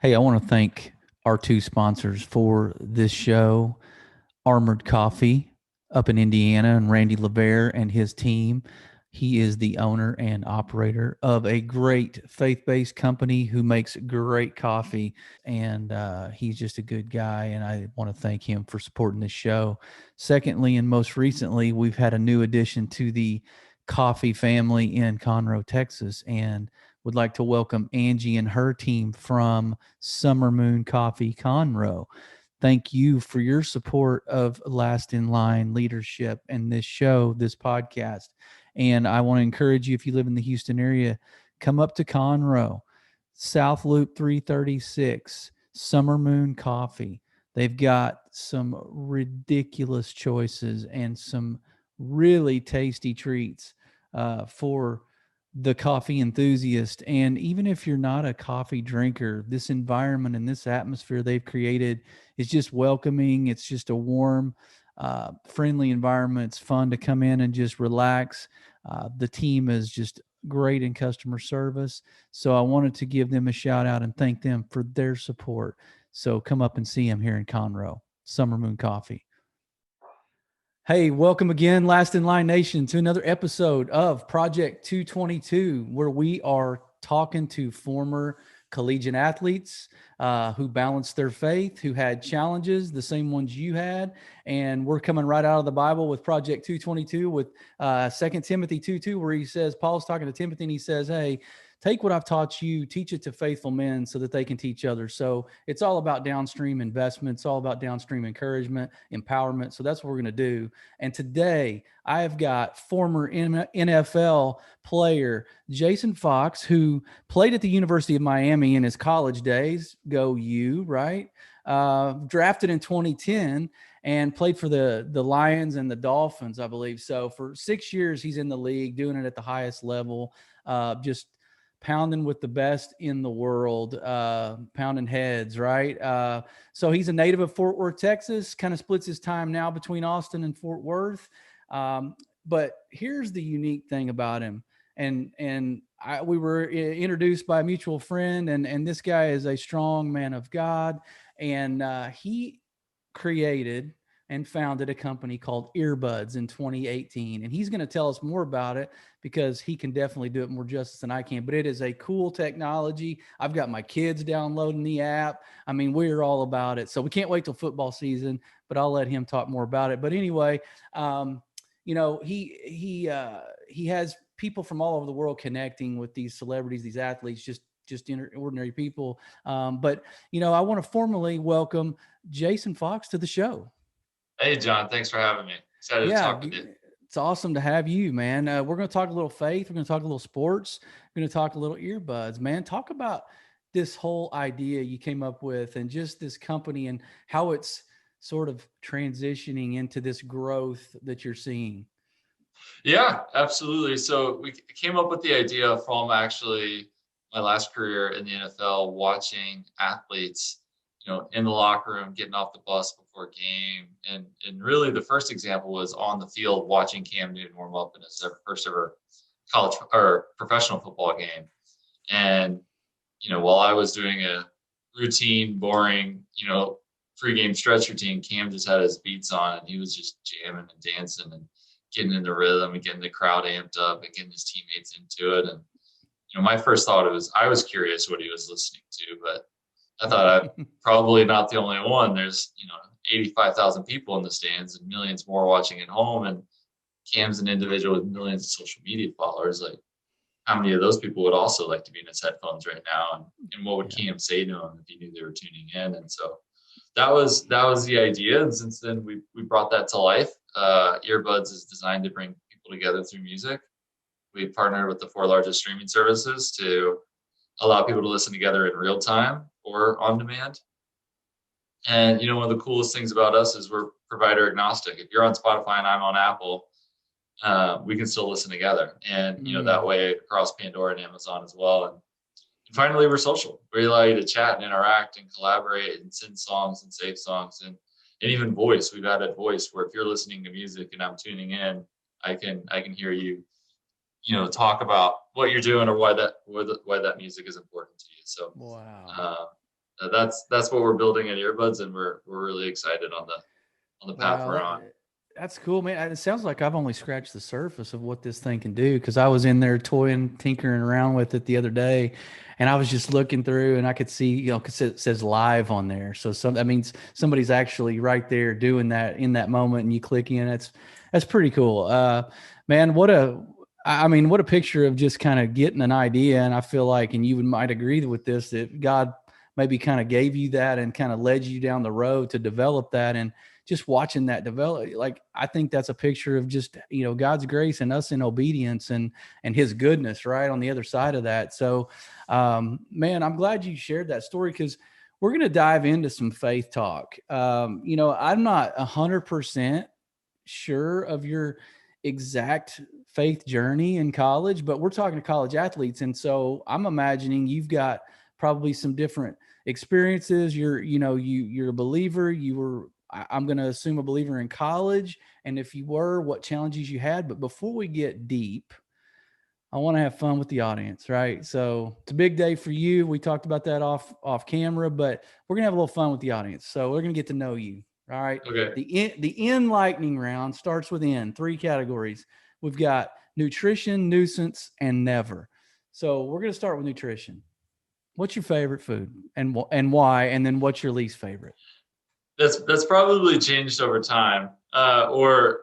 Hey, I want to thank our two sponsors for this show, Armored Coffee up in Indiana, and Randy LeBear and his team. He is the owner and operator of a great faith based company who makes great coffee. And he's just a good guy. And I want to thank him for supporting this show. Secondly, and most recently, we've had a new addition to the coffee family in Conroe, Texas. And would like to welcome Angie and her team from Summer Moon Coffee Conroe. Thank you for your support of Last in Line leadership and this show, this podcast. And I want to encourage you, if you live in the Houston area, come up to Conroe, South Loop 336, Summer Moon Coffee. They've got some ridiculous choices and some really tasty treats for the coffee enthusiast. And even if you're not a coffee drinker, this environment and this atmosphere they've created is just welcoming. It's just a warm, friendly environment. It's fun to come in and just relax. The team is just great in customer service. So I wanted to give them a shout out and thank them for their support. So come up and see them here in Conroe, Summer Moon Coffee. Hey, welcome again, Last in Line Nation, to another episode of Project 222, where we are talking to former collegiate athletes who balanced their faith, who had challenges, the same ones you had. And we're coming right out of the Bible with Project 222 with 2 Timothy 2:2, where he says, Paul's talking to Timothy and he says, hey, take what I've taught you, teach it to faithful men so that they can teach others. So it's all about downstream investment. It's all about downstream encouragement, empowerment. So that's what we're going to do. And today I have got former NFL player Jason Fox, who played at the University of Miami in his college days. Go you, right? Drafted in 2010 and played for the Lions and the Dolphins, I believe. So for 6 years, he's in the league, doing it at the highest level, just pounding with the best in the world, pounding heads, right? So he's a native of Fort Worth, Texas, kind of splits his time now between Austin and Fort Worth. But here's the unique thing about him. We were introduced by a mutual friend, and this guy is a strong man of God. And he created and founded a company called EarBuds in 2018. And he's going to tell us more about it because he can definitely do it more justice than I can. But it is a cool technology. I've got my kids downloading the app. I mean, we're all about it. So we can't wait till football season, but I'll let him talk more about it. But anyway, he has people from all over the world connecting with these celebrities, these athletes, just ordinary people. But I want to formally welcome Jason Fox to the show. Hey, John, thanks for having me. Excited to Yeah, talk with you. it's awesome to have you, man. We're going to talk a little faith. We're going to talk a little sports. We're going to talk a little earbuds, man. Talk about this whole idea you came up with and just this company and how it's sort of transitioning into this growth that you're seeing. Yeah, absolutely. So we came up with the idea from actually my last career in the NFL, watching athletes, in the locker room, getting off the bus before game. And really the first example was on the field watching Cam Newton warm up in his first ever college or professional football game. And, while I was doing a routine, boring, pregame stretch routine, Cam just had his beats on and he was just jamming and dancing and getting into rhythm and getting the crowd amped up and getting his teammates into it. And, my first thought was, I was curious what he was listening to, but I thought I'm probably not the only one. There's, 85,000 people in the stands and millions more watching at home. And Cam's an individual with millions of social media followers. Like, how many of those people would also like to be in his headphones right now? And what would Cam say to them if he knew they were tuning in? And so that was the idea. And since then we brought that to life. EarBuds is designed to bring people together through music. We partnered with the 4 largest streaming services to allow people to listen together in real time or on demand. And, one of the coolest things about us is we're provider agnostic. If you're on Spotify and I'm on Apple, we can still listen together. And, that way across Pandora and Amazon as well. And finally, we're social. We allow you to chat and interact and collaborate and send songs and save songs and even voice. We've added voice where if you're listening to music and I'm tuning in, I can hear you, talk about what you're doing or why that music is important to you. So, Wow. that's what we're building at EarBuds, and we're really excited on the path Wow, we're on. that's cool, man. It sounds like I've only scratched the surface of what this thing can do because I was in there toying, tinkering around with it the other day, and I was just looking through, and I could see, because it says live on there, so that means somebody's actually right there doing that in that moment, and you click in. That's pretty cool, man. What a picture of just kind of getting an idea, and I feel like, and you might agree with this, that God maybe kind of gave you that and kind of led you down the road to develop that, and just watching that develop, like, I think that's a picture of just, God's grace and us in obedience and his goodness right on the other side of that. So, man, I'm glad you shared that story because we're going to dive into some faith talk. I'm not 100% sure of your exact faith journey in college, but we're talking to college athletes. And so I'm imagining you've got probably some different experiences. You're a believer. I'm going to assume a believer in college. And if you were, what challenges you had. But before we get deep, I want to have fun with the audience, right? So it's a big day for you. We talked about that off camera, but we're gonna have a little fun with the audience. So we're gonna get to know you. All right. Okay. The N lightning round starts with N, 3 categories. We've got nutrition, nuisance, and never. So we're gonna start with nutrition. What's your favorite food and why? And then what's your least favorite? That's probably changed over time, or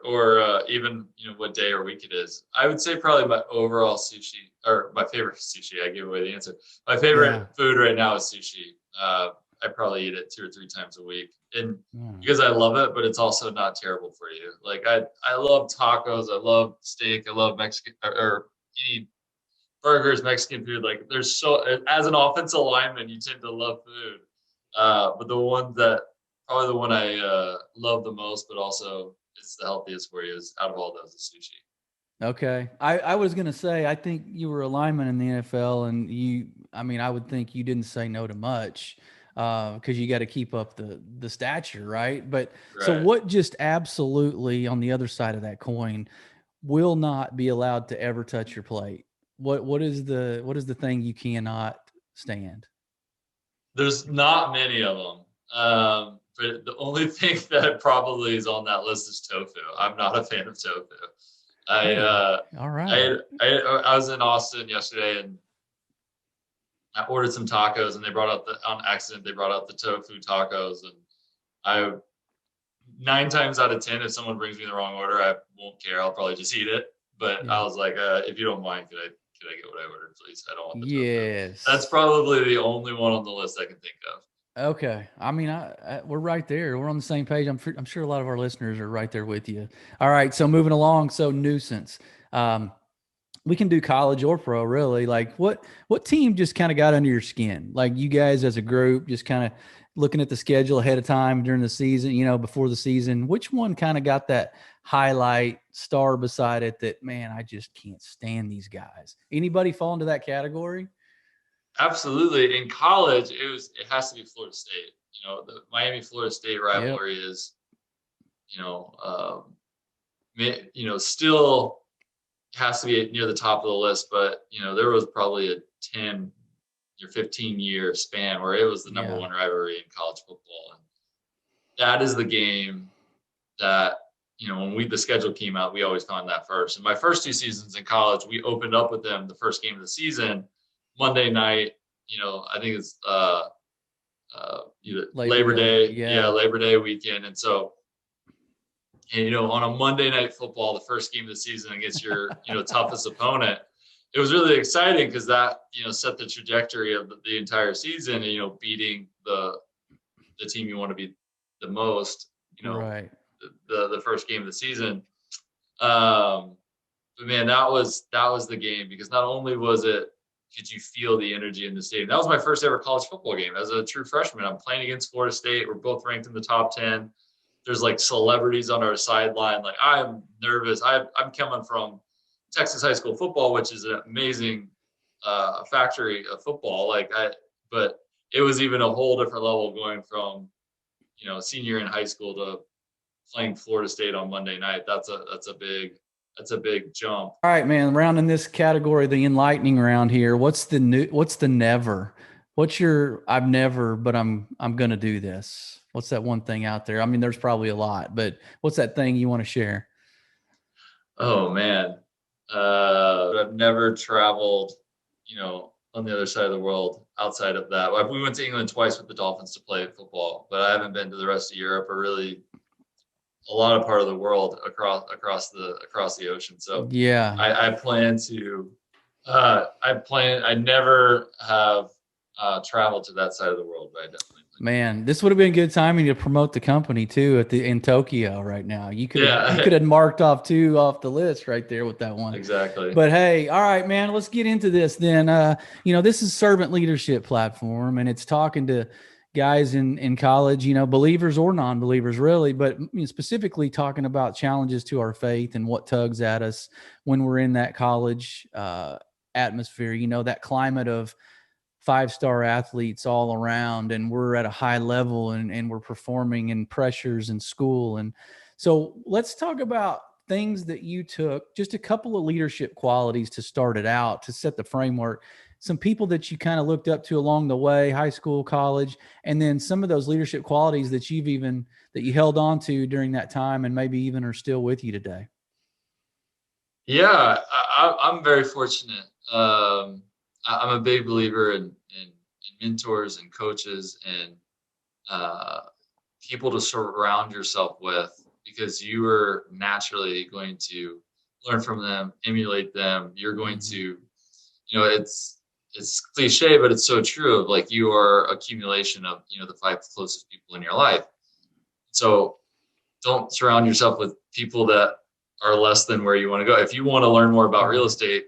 even what day or week it is. I would say probably my overall sushi, or my favorite sushi. I gave away the answer. My favorite food right now is sushi. I probably eat it 2 or 3 times a week, and because I love it, but it's also not terrible for you. Like I love tacos, I love steak, I love Mexican or any burgers, Mexican food. Like as an offensive lineman, you tend to love food. But probably the one I love the most, but also it's the healthiest for you, is out of all those is sushi. Okay. I was going to say, I think you were a lineman in the NFL, and I would think you didn't say no to much because you got to keep up the stature, right? But so Right. what just absolutely on the other side of that coin will not be allowed to ever touch your plate? What is the thing you cannot stand? There's not many of them. But the only thing that probably is on that list is tofu. I'm not a fan of tofu. I Hey, uh, all right. I was in Austin yesterday, and I ordered some tacos, and on accident they brought out the tofu tacos, and I 9 times out of 10, if someone brings me the wrong order, I won't care. I'll probably just eat it. But Yeah. I was like, if you don't mind, could I get what I ordered, please? I don't want the tofu. That's Yes. probably the only one on the list I can think of. Okay. We're right there. We're on the same page. I'm sure a lot of our listeners are right there with you. All right. So moving along. So nuisance. Um, we can do college or pro, really. Like what team just kind of got under your skin? Like you guys as a group, just kind of looking at the schedule ahead of time during the season, before the season, which one kind of got that highlight star beside it that, man, I just can't stand these guys? Anybody fall into that category? Absolutely. In college, it has to be Florida State. The Miami Florida State Yep. rivalry is, you know, still has to be near the top of the list. But there was probably a 10 or 15-year span where it was the number Yeah. one rivalry in college football, and that is the game that when the schedule came out, we always found that first. And my first 2 seasons in college, we opened up with them the first game of the season, Monday night. I think it's either Labor Day, yeah, Yeah. Labor Day weekend. And so, on a Monday night football, the first game of the season against your toughest opponent, it was really exciting because that set the trajectory of the entire season. And beating the team you want to beat the most, Right. the first game of the season. But man, that was the game, because not only could you feel the energy in the stadium. That was my first ever college football game as a true freshman. I'm playing against Florida State. We're both ranked in the top 10. There's like celebrities on our sideline. Like, I'm nervous. I'm coming from Texas high school football, which is an amazing factory of football. But it was even a whole different level going from senior in high school to playing Florida State on Monday night. That's a big jump. All right, man. Rounding this category, the enlightening round here. What's the never? I've never, but I'm going to do this. What's that one thing out there? I mean, there's probably a lot, but what's that thing you want to share? Oh man. I've never traveled, on the other side of the world outside of that. We went to England twice with the Dolphins to play football, but I haven't been to the rest of Europe or really a lot of part of the world across the ocean. So Yeah. I plan to I never have traveled to that side of the world, but I definitely plan. Man, this would have been good timing to promote the company too in Tokyo right now. You Yeah, could have marked off two off the list right there with that one. exactly. But hey, all right, man, let's get into this then. This is Servant Leadership Platform, and it's talking to guys in college, believers or non-believers really, but specifically talking about challenges to our faith and what tugs at us when we're in that college atmosphere, that climate of five-star athletes all around, and we're at a high level and we're performing in pressures in school. And so let's talk about things that you took, just a couple of leadership qualities to start it out, to set the framework, some people that you kind of looked up to along the way, high school, college, and then some of those leadership qualities that you held on to during that time and maybe even are still with you today. Yeah, I'm very fortunate. I'm a big believer in mentors and coaches and uh, people to surround yourself with, because you are naturally going to learn from them, emulate them. You're going Mm-hmm. to, it's cliche, but it's so true. Of like, you are accumulation of the five closest people in your life. So don't surround yourself with people that are less than where you want to go. If you want to learn more about real estate,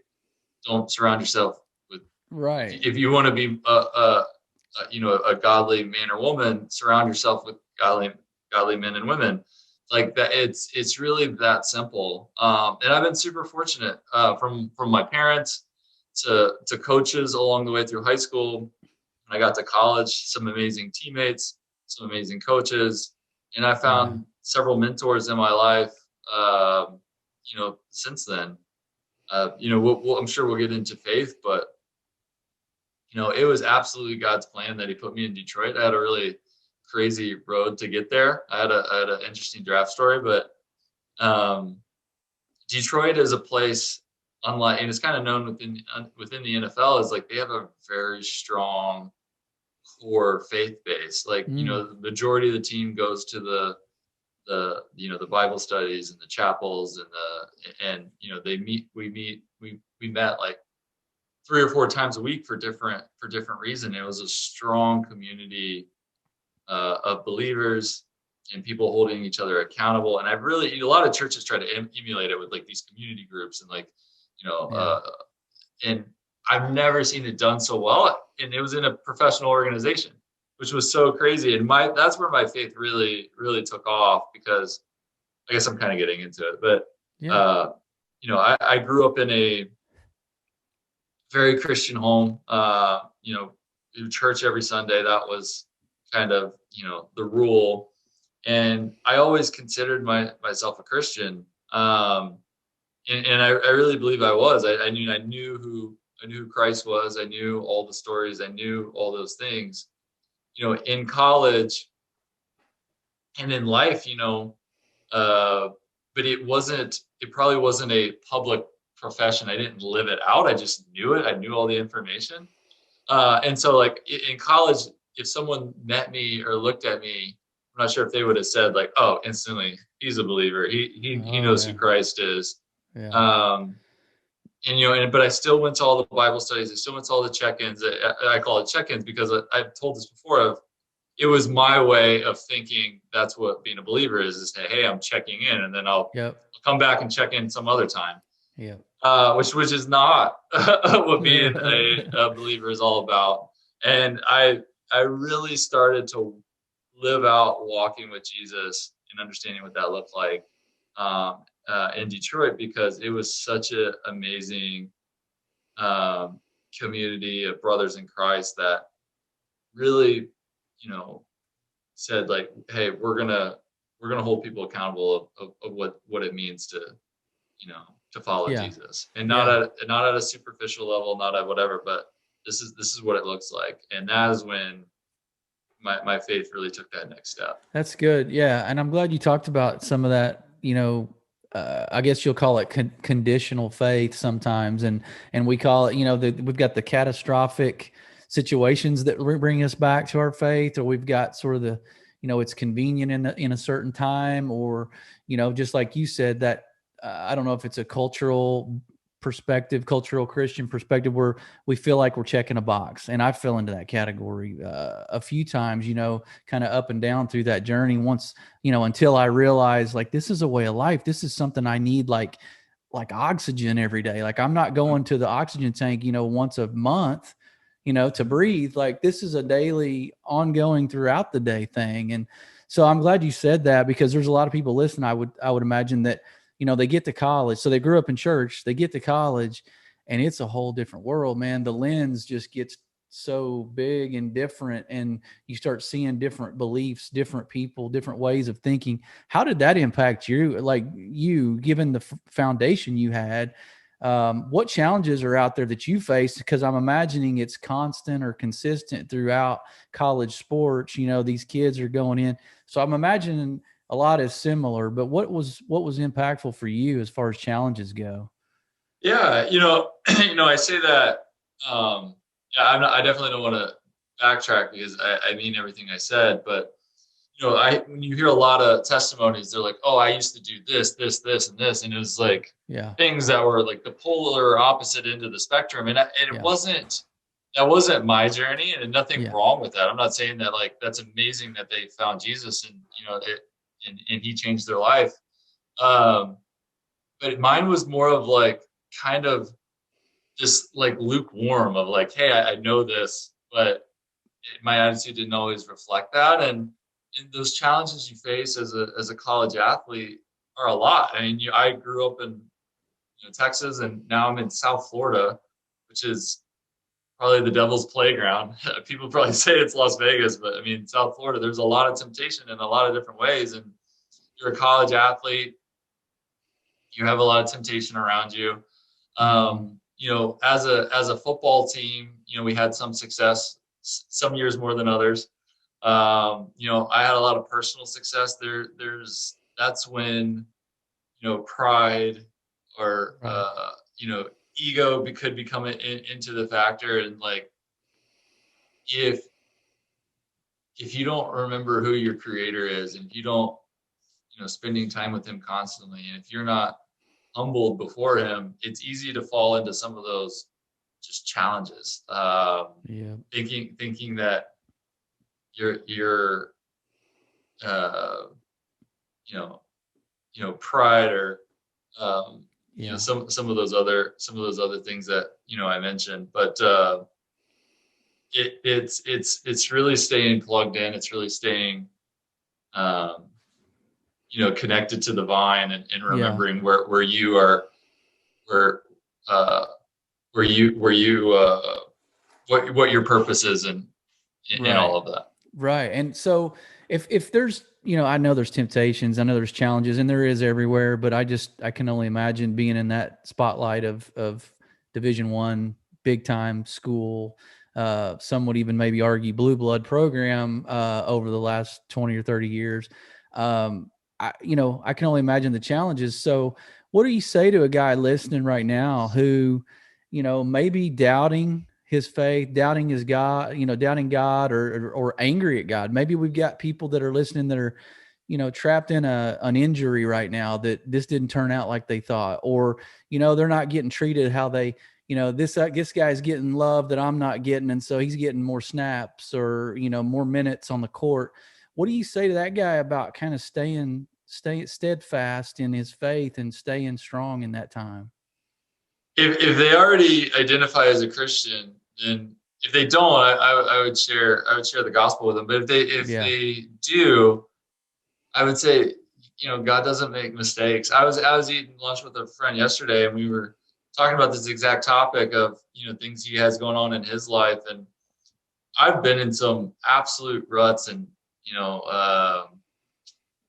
don't surround yourself with. Right. If you want to be a godly man or woman, surround yourself with godly men and women. Like that, it's really that simple. And I've been super fortunate, from my parents to coaches along the way through high school. When I got to college, some amazing teammates, some amazing coaches, and I Yeah. found several mentors in my life. Since then, I'm sure we'll get into faith, but it was absolutely God's plan that He put me in Detroit. I had a really crazy road to get there. I had an interesting draft story, but Detroit is a place unlike, and it's kind of known within the NFL, is like they have a very strong core faith base. Like, the majority of the team goes to the Bible studies and the chapels and we met like 3 or 4 times a week for different reasons. It was a strong community of believers and people holding each other accountable. And I've really, a lot of churches try to emulate it with like these community groups and like, and I've never seen it done so well. And it was in a professional organization, which was so crazy. And that's where my faith really, really took off, because I guess I'm kind of getting into it, but Yeah. I grew up in a very Christian home, church every Sunday. That was kind of, the rule. And I always considered myself a Christian. And I really believe I was. I knew who Christ was. I knew all the stories. I knew all those things. In college and in life, but it probably wasn't a public profession. I didn't live it out. I just knew it. I knew all the information. And so like in college, if someone met me or looked at me, I'm not sure if they would have said like, oh, instantly he's a believer. He knows who Christ is. Yeah. But I still went to all the Bible studies. I still went to all the check-ins. I call it check-ins because I've told this before. It was my way of thinking that's what being a believer is say, hey, I'm checking in, and then I'll come back and check in some other time. Yeah. Which is not what being a believer is all about. And I really started to live out walking with Jesus and understanding what that looked like in Detroit, because it was such an amazing community of brothers in Christ that really, said like, hey, we're gonna hold people accountable of what it means to to follow Yeah. Jesus, and not at a superficial level, not at whatever, but this is what it looks like. And that is when my faith really took that next step. That's good. Yeah. And I'm glad you talked about some of that, I guess you'll call it conditional faith sometimes. And we call it, we've got the catastrophic situations that bring us back to our faith, or we've got sort of the, it's convenient in a certain time, or, just like you said, that I don't know if it's a cultural Christian perspective, where we feel like we're checking a box. And I fell into that category a few times, kind of up and down through that journey once, until I realized, like, this is a way of life. This is something I need, like oxygen every day. Like, I'm not going to the oxygen tank, once a month, to breathe. Like, this is a daily, ongoing, throughout the day thing. And so I'm glad you said that, because there's a lot of people listening. I would imagine that, they get to college. So they grew up in church, they get to college, and it's a whole different world, man. The lens just gets so big and different, and you start seeing different beliefs, different people, different ways of thinking. How did that impact you? Like, you, given the foundation you had, what challenges are out there that you faced? Because I'm imagining it's constant or consistent throughout college sports. These kids are going in. So I'm imagining a lot is similar, but what was impactful for you as far as challenges go? Yeah, I say that. Yeah, I definitely don't want to backtrack, because I mean everything I said. But when you hear a lot of testimonies, they're like, "Oh, I used to do this, this, this, and this," and it was like Yeah. things that were like the polar opposite end of the spectrum. And it Yeah. wasn't that wasn't my journey, and nothing Yeah. wrong with that. I'm not saying that, like, that's amazing that they found Jesus and and he changed their life. Um, but mine was more of like kind of just like lukewarm of like, hey, I know this, but my attitude didn't always reflect that. And those challenges you face as a college athlete are a lot. I mean, I grew up in Texas, and now I'm in South Florida, which is probably the devil's playground. People probably say it's Las Vegas, but I mean, South Florida, there's a lot of temptation in a lot of different ways. And you're a college athlete, you have a lot of temptation around you. As a football team, we had some success, some years more than others. I had a lot of personal success there. That's when, pride or, Right. ego could become into the factor. And like, if you don't remember who your creator is, and if you don't, spending time with him constantly, and if you're not humbled before him, it's easy to fall into some of those just challenges. Yeah. Thinking that your uh, pride, or Yeah. some of those other things that I mentioned. But it's really staying plugged in. It's really staying um, connected to the vine, and Yeah. remembering where you are, where uh, what your purpose is, in Right. all of that. Right. And so if there's, I know there's temptations, I know there's challenges, and there is everywhere, but I can only imagine being in that spotlight of Division I, big time school. Some would even maybe argue blue blood program, over the last 20 or 30 years. I can only imagine the challenges. So what do you say to a guy listening right now who, maybe doubting his faith, doubting his God, doubting God, or angry at God? Maybe we've got people that are listening that are, trapped in an injury right now, that this didn't turn out like they thought, or, they're not getting treated how they, this guy's getting love that I'm not getting. And so he's getting more snaps, or, more minutes on the court. What do you say to that guy about kind of staying steadfast in his faith and staying strong in that time? If they already identify as a Christian, then if they don't, I would share the gospel with them. But if Yeah. they do, I would say, God doesn't make mistakes. I was eating lunch with a friend yesterday, and we were talking about this exact topic of things he has going on in his life. And I've been in some absolute ruts, and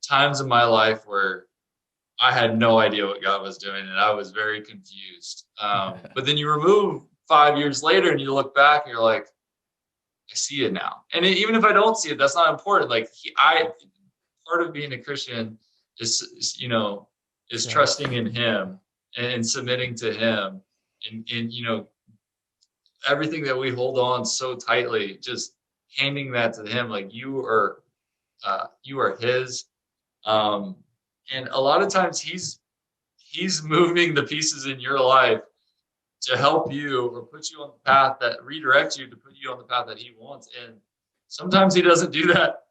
times in my life where I had no idea what God was doing, and I was very confused. But then you remove 5 years later and you look back and you're like, I see it now. And even if I don't see it, that's not important. Like part of being a Christian is is trusting in him and submitting to him and everything that we hold on so tightly, just handing that to him. Like you are his. And a lot of times he's moving the pieces in your life to help you or put you on the path that redirects you to put you on the path that he wants. And sometimes he doesn't do that,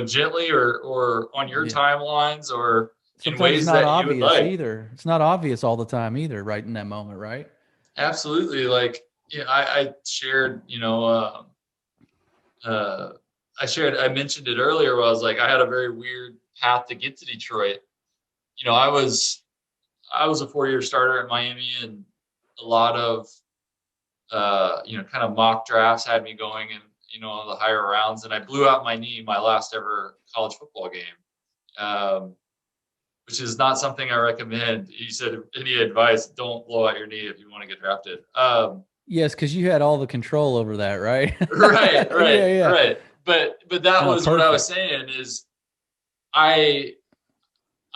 gently or on your timelines or sometimes in ways it's not that you would obvious like. either. It's not obvious all the time either, right in that moment, right? Absolutely. Like, I shared, I mentioned it earlier where I was like, I had a very weird path to get to Detroit. I was a 4-year starter at Miami, and a lot of kind of mock drafts had me going in, the higher rounds, and I blew out my knee my last ever college football game, which is not something I recommend. You said, any advice? Don't blow out your knee if you want to get drafted. Yes, because you had all the control over that, right? Right. Yeah. Right. But that was perfect. what I was saying is I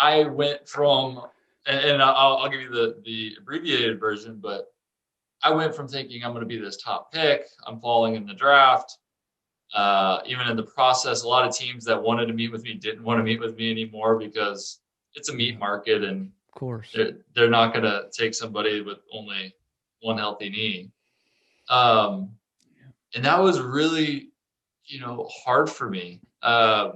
went from, and I'll give you the abbreviated version, but I went from thinking I'm going to be this top pick. I'm falling in the draft. Even in the process, a lot of teams that wanted to meet with me didn't want to meet with me anymore because it's a meat market, and of course, they're not going to take somebody with only one healthy knee. And that was really, hard for me. It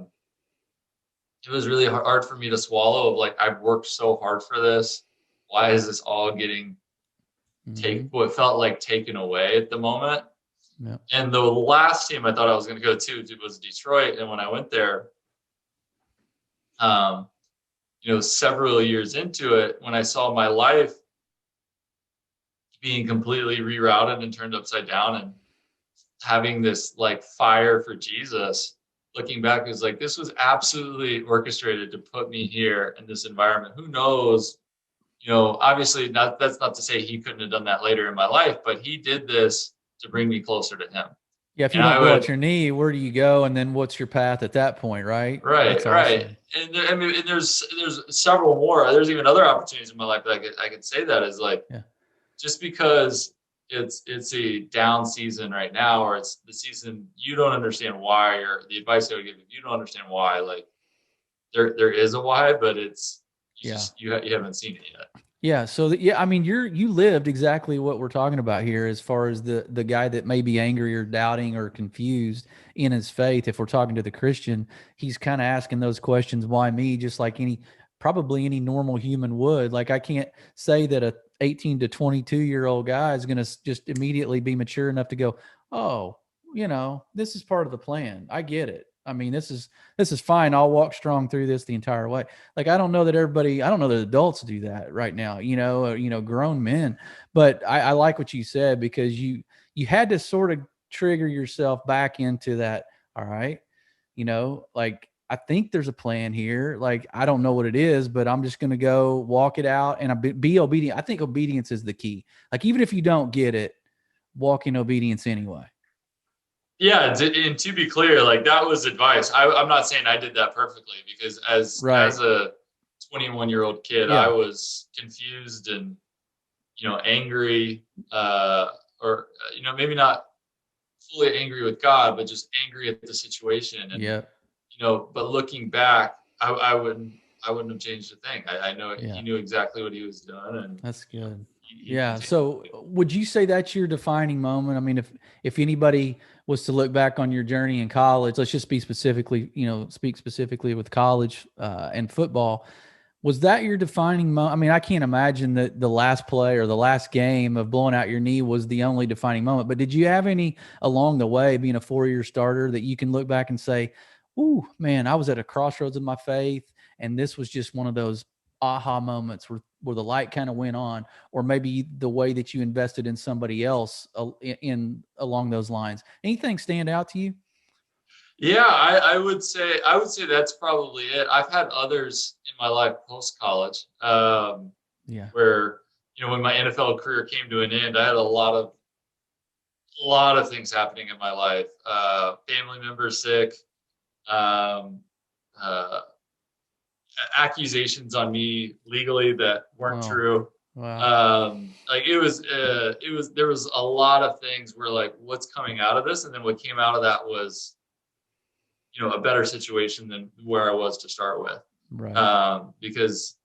was really hard for me to swallow. Of like, I've worked so hard for this. Why is this all getting what felt like taken away at the moment? Yeah. And the last team I thought I was going to go to was Detroit. And when I went there, several years into it, when I saw my life being completely rerouted and turned upside down and having this like fire for Jesus, looking back, is like, this was absolutely orchestrated to put me here in this environment. Who knows? Obviously that's not to say he couldn't have done that later in my life, but he did this to bring me closer to him. Yeah, if you don't blow out your knee, where do you go? And then what's your path at that point, right? Right, That's right. awesome. And there's several more. There's even other opportunities in my life that I could say that is like, just because it's a down season right now, or it's the season you don't understand why, or the advice I would give, if you don't understand why, like there is a why, but it's you haven't seen it yet. Yeah. So I mean, you lived exactly what we're talking about here, as far as the guy that may be angry or doubting or confused in his faith. If we're talking to the Christian, he's kind of asking those questions, why me? Just like probably any normal human would. Like, I can't say that a 18 to 22-year-old guy is going to just immediately be mature enough to go, oh, this is part of the plan. I get it. I mean, this is fine. I'll walk strong through this the entire way. Like, I don't know that adults do that right now, grown men, but I like what you said, because you had to sort of trigger yourself back into that. All right. Like, I think there's a plan here. Like, I don't know what it is, but I'm just going to go walk it out and be obedient. I think obedience is the key. Like, even if you don't get it, walk in obedience anyway. Yeah, and to be clear, like, that was advice. I'm not saying I did that perfectly, because as a 21-year-old kid, I was confused and angry, or maybe not fully angry with God, but just angry at the situation. And but looking back, I wouldn't have changed a thing. I know he knew exactly what he was doing, and that's good. So would you say that's your defining moment? I mean, if anybody was to look back on your journey in college, let's just speak specifically with college and football. Was that your defining moment? I mean, I can't imagine that the last play or the last game of blowing out your knee was the only defining moment, but did you have any along the way, being a 4-year starter, that you can look back and say, ooh, man, I was at a crossroads of my faith, and this was just one of those aha moments where the light kind of went on, or maybe the way that you invested in somebody else in along those lines? Anything stand out to you? Yeah, I would say that's probably it. I've had others in my life post college, where when my NFL career came to an end, I had a lot of things happening in my life. Family members sick, um, uh, accusations on me legally that weren't Oh, true. wow. Like there was a lot of things where like, what's coming out of this? And then what came out of that was, a better situation than where I was to start with. Right. Because,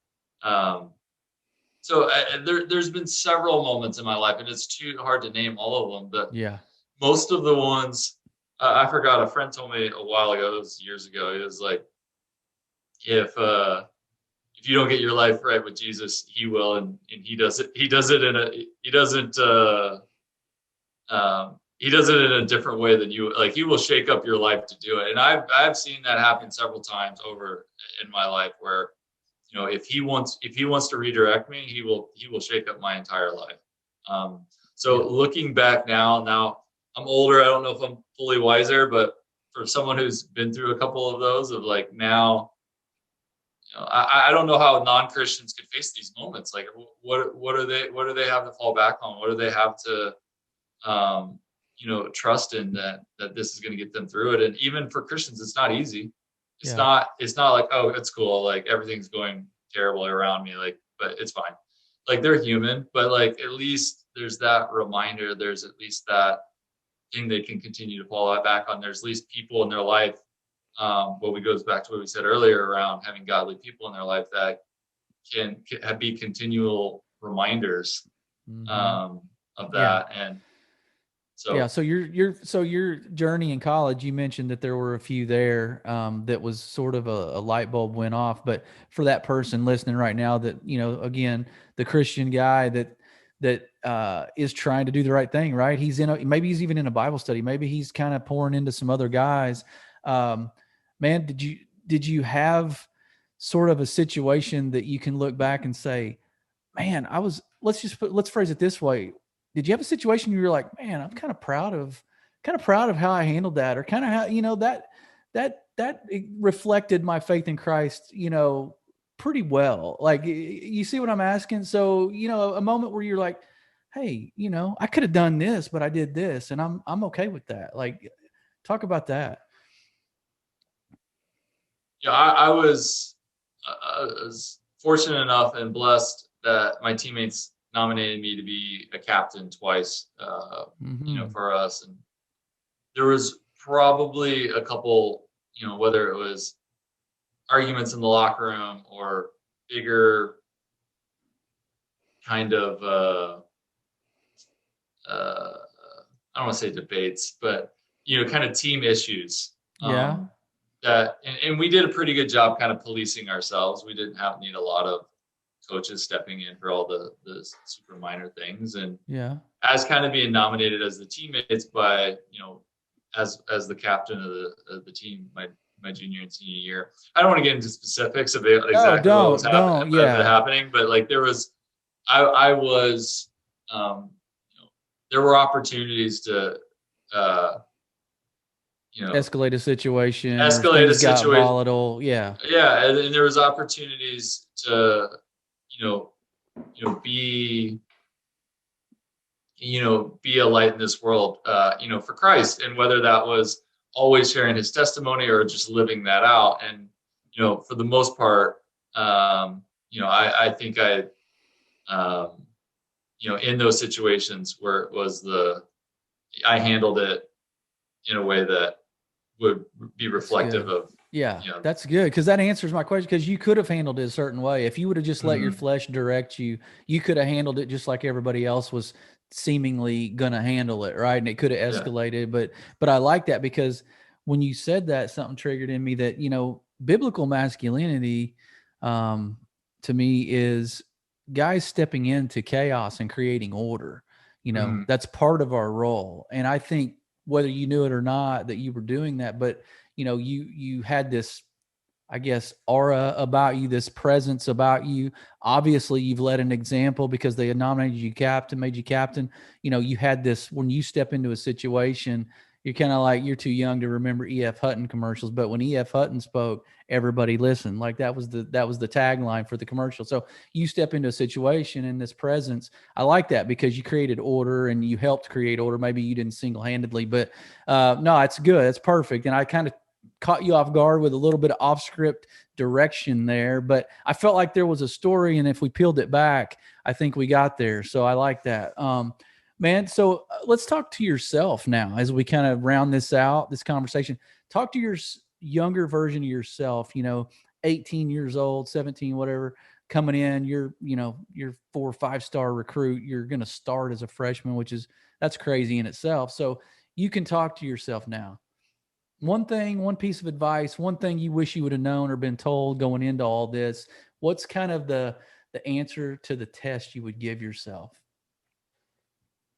there's been several moments in my life, and it's too hard to name all of them, but Yeah. most of the ones, I forgot, a friend told me a while ago, it was years ago, it was like, if you don't get your life right with Jesus, he will, and he does it in a, he does it in a different way than you, like he will shake up your life to do it. And I've seen that happen several times over in my life where, if he wants to redirect me, he will shake up my entire life. So Yeah. looking back now I'm older. I don't know if I'm fully wiser, but for someone who's been through a couple of those, of like now, I don't know how non-Christians could face these moments. Like, what do they have to fall back on? What do they have to, trust in that this is going to get them through it? And even for Christians, it's not easy. Yeah. It's not like, oh, it's cool, like everything's going terrible around me, like, but it's fine. Like, they're human, but like at least there's that reminder. There's at least that thing they can continue to fall back on. There's at least people in their life. What we goes back to what we said earlier around having godly people in their life that can be continual reminders of Yeah. that. And Yeah. so, So your journey in college, you mentioned that there were a few there that was sort of a light bulb went off. But for that person listening right now, that again, the Christian guy that is trying to do the right thing, right? Maybe he's even in a Bible study. Maybe he's kind of pouring into some other guys. Um, Man, did you have sort of a situation that you can look back and say, man, let's phrase it this way. Did you have a situation you were like, man, I'm kind of proud of how I handled that, or kind of how, that it reflected my faith in Christ, pretty well. Like, you see what I'm asking? So, a moment where you're like, hey, I could have done this, but I did this, and I'm okay with that. Like, talk about that. yeah, I was fortunate enough and blessed that my teammates nominated me to be a captain twice, Mm-hmm. for us. And there was probably a couple, whether it was arguments in the locker room or bigger kind of, uh, I don't want to say debates, but, kind of team issues. Yeah. And we did a pretty good job kind of policing ourselves. We didn't need a lot of coaches stepping in for all the super minor things. And Yeah. as kind of being nominated as the teammates by, as the captain of the team, my junior and senior year. I don't want to get into specifics of No, exactly what was don't. Yeah. happening, but like I was, there were opportunities to, uh, Escalate a situation, or escalate a things got situation. volatile. Yeah. Yeah, and there was opportunities to, you know, be, be a light in this world, for Christ, and whether that was always sharing his testimony or just living that out. And, for the most part, I think um, in those situations where it was I handled it in a way that would be That's reflective good. of, Yeah, that's good, because that answers my question. Because you could have handled it a certain way if you would have just let your mhm, flesh direct you. You could have handled it just like everybody else was seemingly gonna handle it, right? And it could have yeah, escalated. But I like that, because when you said that, something triggered in me that biblical masculinity, um, to me, is guys stepping into chaos and creating order. mhm, That's part of our role, and I think whether you knew it or not that you were doing that, but you had this, I guess, aura about you, this presence about you. Obviously, you've led an example because they had nominated you captain, made you captain. You had this, when you step into a situation, You're kind of like, you're too young to remember E.F. Hutton commercials, but when E.F. Hutton spoke, everybody listened. Like that was the tagline for the commercial. So you step into a situation in this presence. I like that because you created order and you helped create order. Maybe you didn't single-handedly, but no, it's good. It's perfect. And I kind of caught you off guard with a little bit of off script direction there, but I felt like there was a story, and if we peeled it back, I think we got there. So I like that. Man, so let's talk to yourself now as we kind of round this out, this conversation. Talk to your younger version of yourself, 18 years old, 17, whatever, coming in. You're 4 or 5-star recruit. You're going to start as a freshman, that's crazy in itself. So you can talk to yourself now. One thing, one piece of advice, one thing you wish you would have known or been told going into all this. What's kind of the answer to the test you would give yourself?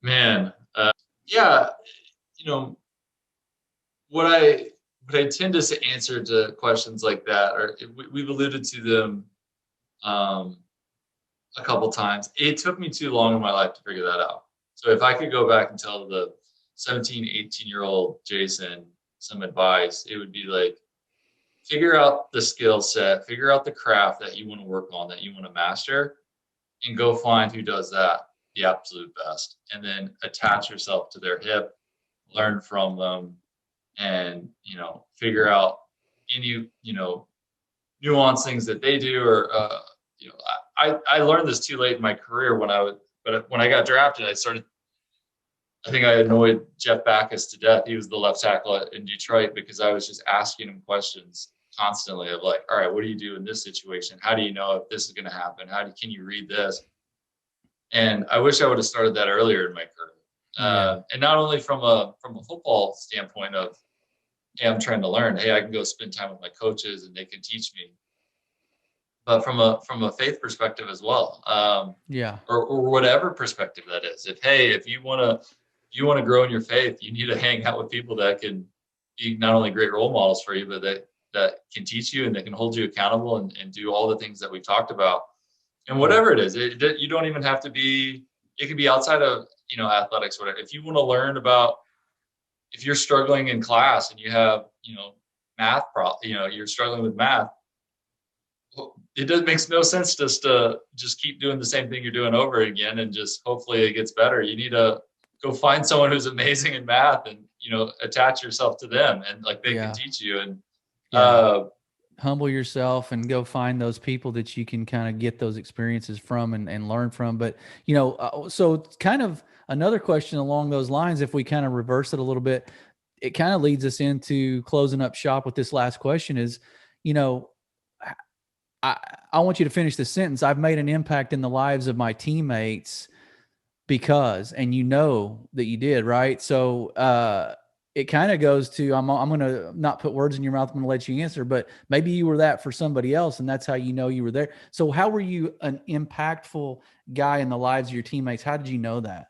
Man, yeah, you know, what I tend to answer to questions like that, or we've alluded to them a couple times. It took me too long in my life to figure that out. So if I could go back and tell the 17, 18-year-old Jason some advice, it would be like, figure out the skill set, figure out the craft that you want to work on, that you want to master, and go find who does that the absolute best. And then attach yourself to their hip, learn from them, and, figure out any, nuance things that they do. Or, I learned this too late in my career when I got drafted, I think I annoyed Jeff Backus to death. He was the left tackle in Detroit because I was just asking him questions constantly of like, all right, what do you do in this situation? How do you know if this is going to happen? Can you read this? And I wish I would have started that earlier in my career. And not only from a football standpoint of, hey, I'm trying to learn. Hey, I can go spend time with my coaches and they can teach me. But from a faith perspective as well. Or whatever perspective that is. If you want to grow in your faith, you need to hang out with people that can be not only great role models for you, but that can teach you and that can hold you accountable and do all the things that we talked about. And whatever it is, you don't even have to be. It can be outside of athletics. Whatever. If you want to learn about, if you're struggling in class and you have math you're struggling with math. Makes no sense just to keep doing the same thing you're doing over again and just hopefully it gets better. You need to go find someone who's amazing in math and attach yourself to them and like they can teach you and humble yourself and go find those people that you can kind of get those experiences from and learn from. But so kind of another question along those lines, if we kind of reverse it a little bit, it kind of leads us into closing up shop with this last question is, I want you to finish the sentence. I've made an impact in the lives of my teammates because, and that you did, right? So it kind of goes to, I'm going to not put words in your mouth. I'm going to let you answer, but maybe you were that for somebody else and that's how you were there. So how were you an impactful guy in the lives of your teammates? How did you know that?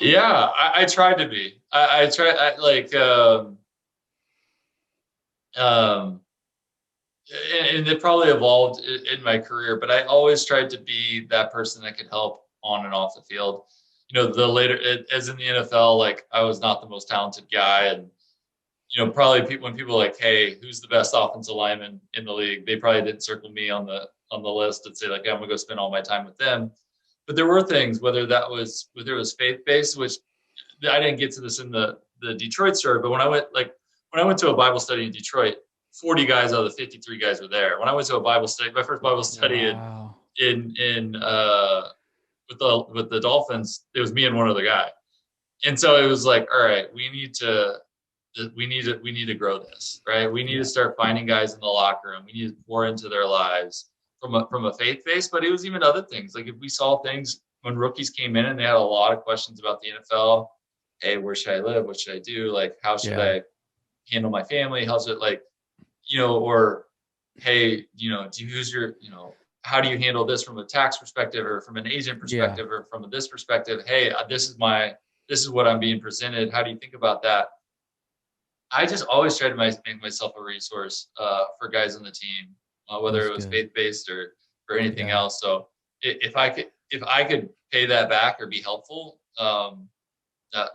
Yeah, I tried to be. I tried and it probably evolved in my career, but I always tried to be that person that could help on and off the field. The later, as in the NFL, like I was not the most talented guy, and probably when people are like, hey, who's the best offensive lineman in the league, they probably didn't circle me on the list and say like, I'm gonna go spend all my time with them. But there were things, whether it was faith based, which I didn't get to this in the Detroit story, but when I went to a Bible study in Detroit, 40 guys out of the 53 guys were there. When I went to a Bible study, my first Bible study in with the Dolphins, it was me and one other guy. And so it was like, all right, we need to grow this, right? We need to start finding guys in the locker room. We need to pour into their lives from a faith base, but it was even other things. Like if we saw things when rookies came in and they had a lot of questions about the NFL, hey, where should I live? What should I do? Like, how should I handle my family? How's it like, or hey, how do you handle this from a tax perspective or from an agent perspective or from this perspective? Hey, this is what I'm being presented. How do you think about that? I just always try to make myself a resource for guys on the team, whether it was faith-based or anything else. So if I could pay that back or be helpful, that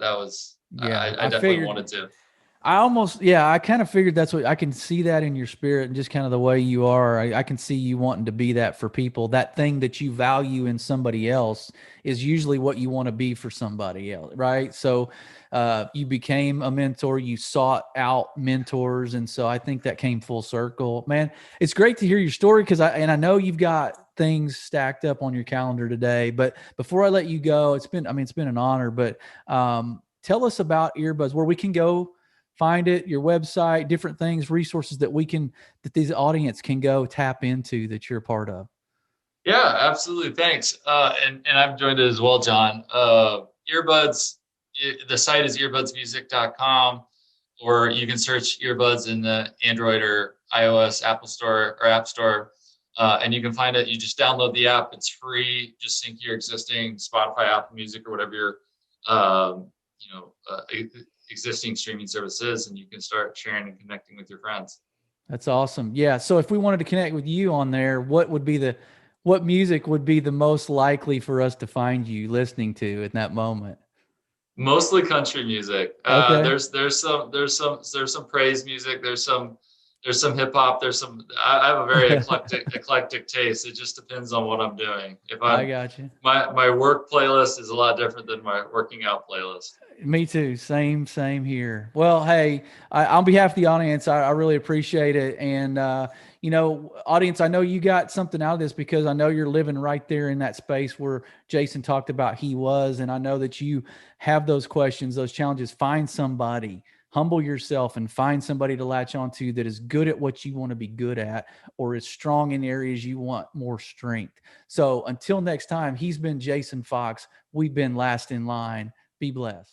was Yeah, I I definitely figured. wanted to. I kind of figured that's what I can see that in your spirit and just kind of the way you are. I can see you wanting to be that for people. That thing that you value in somebody else is usually what you want to be for somebody else, right? So you became a mentor, you sought out mentors. And so I think that came full circle. Man, it's great to hear your story because I know you've got things stacked up on your calendar today. But before I let you go, it's been an honor, but tell us about EarBuds, where we can go find it, your website, different things, resources that these audience can go tap into that you're a part of. Yeah, absolutely. Thanks. And I've joined it as well, John. EarBuds, the site is earbudsmusic.com, or you can search EarBuds in the Android or iOS Apple Store or App Store. And you can find it. You just download the app. It's free. Just sync your existing Spotify, Apple Music, or whatever your, you know, existing streaming services, and you can start sharing and connecting with your friends. That's awesome. Yeah. So if we wanted to connect with you on there, what music would be the most likely for us to find you listening to at that moment? Mostly country music. Okay. There's some praise music. There's some hip hop. I have a very eclectic taste. It just depends on what I'm doing. If I I'm got you. my work playlist is a lot different than my working out playlist. Me too. Same here. Well, hey, on behalf of the audience, I really appreciate it. And, audience, I know you got something out of this because I know you're living right there in that space where Jason talked about he was. And I know that you have those questions, those challenges. Find somebody, humble yourself, and find somebody to latch onto that is good at what you want to be good at or is strong in areas you want more strength. So until next time, he's been Jason Fox. We've been Last in Line. Be blessed.